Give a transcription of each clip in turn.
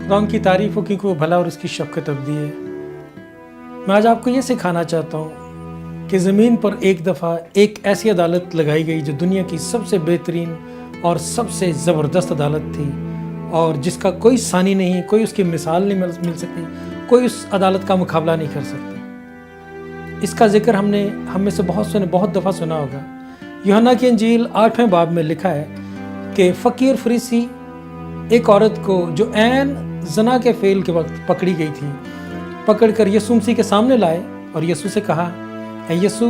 खुदा उनकी तारीफ हो क्योंकि वो भला और उसकी शफ़क़त अबदी है। मैं आज आपको ये सिखाना चाहता हूँ कि ज़मीन पर एक दफ़ा एक ऐसी अदालत लगाई गई जो दुनिया की सबसे बेहतरीन और सबसे ज़बरदस्त अदालत थी और जिसका कोई सानी नहीं, कोई उसकी मिसाल नहीं मिल सकती, कोई उस अदालत का मुकाबला नहीं कर सकता। इसका जिक्र हमने हम में से बहुत दफ़ा सुना होगा। यूहन्ना की इंजील 8वें बाब में लिखा है कि फ़कीर फरीसी एक औरत को जो ऐन ज़ना के फ़ेल के वक्त पकड़ी गई थी, पकड़कर यीशु मसीह के सामने लाए और यीशु से कहा, ऐ यीशु,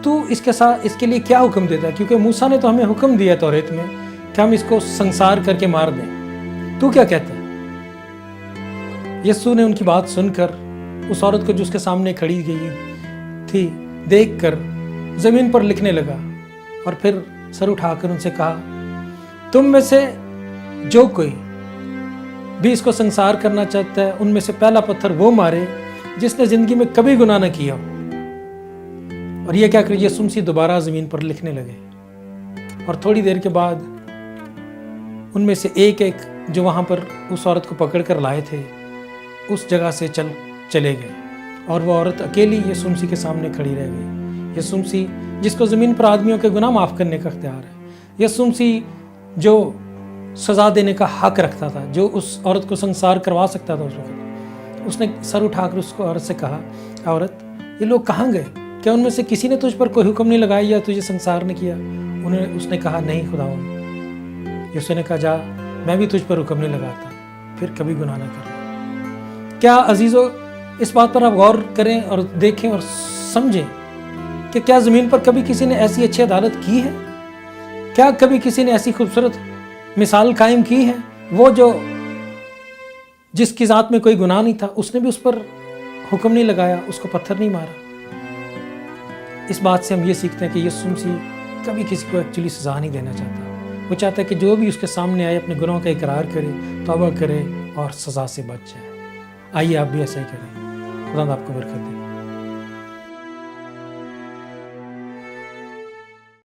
तू इसके लिए क्या हुक्म देता है? क्योंकि मूसा ने तो हमें हुक्म दिया तौरात में कि हम इसको संसार करके मार दें, तू क्या कहता है? यीशु ने उनकी बात सुनकर उस औरत को जो उसके सामने खड़ी गई थी देखकर ज़मीन पर लिखने लगा और फिर सर उठाकर उनसे कहा, तुम में से जो कोई भी इसको संसार करना चाहता है उनमें से पहला पत्थर वो मारे जिसने जिंदगी में कभी गुनाह न किया। और ये क्या कर यीशु मसीह दोबारा ज़मीन पर लिखने लगे और थोड़ी देर के बाद उनमें से एक जो वहाँ पर उस औरत को पकड़ कर लाए थे उस जगह से चले गए और वो औरत अकेली यीशु मसीह के सामने खड़ी रह गई। यीशु मसीह जिसको ज़मीन पर आदमियों के गुनाह माफ़ करने का इख्तियार है, यीशु मसीह जो सज़ा देने का हक रखता था, जो उस औरत को संसार करवा सकता था उस वक्त, उसने सर उठाकर उसको औरत से कहा, औरत, ये लोग कहाँ गए? क्या उनमें से किसी ने तुझ पर कोई हुक्म नहीं लगाया या तुझे संसार ने किया? उसने कहा, नहीं खुदावंद। यीशु ने कहा, जा, मैं भी तुझ पर हुक्म नहीं लगाता, फिर कभी गुनाह न करना। क्या अजीज़ों, इस बात पर आप गौर करें और देखें और समझें कि क्या ज़मीन पर कभी किसी ने ऐसी अच्छी अदालत की है? क्या कभी किसी ने ऐसी खूबसूरत मिसाल कायम की है? वो जो जिसकी ज़ात में कोई गुनाह नहीं था, उसने भी उस पर हुक्म नहीं लगाया, उसको पत्थर नहीं मारा। इस बात से हम ये सीखते हैं कि यीशु मसीह कभी किसी को एक्चुअली सज़ा नहीं देना चाहता। वो चाहता है कि जो भी उसके सामने आए अपने गुनाहों का इकरार करे, तौबा करे और सज़ा से बच जाए। आइए आप भी ऐसा ही करें। खुदा आपको बरकत दे।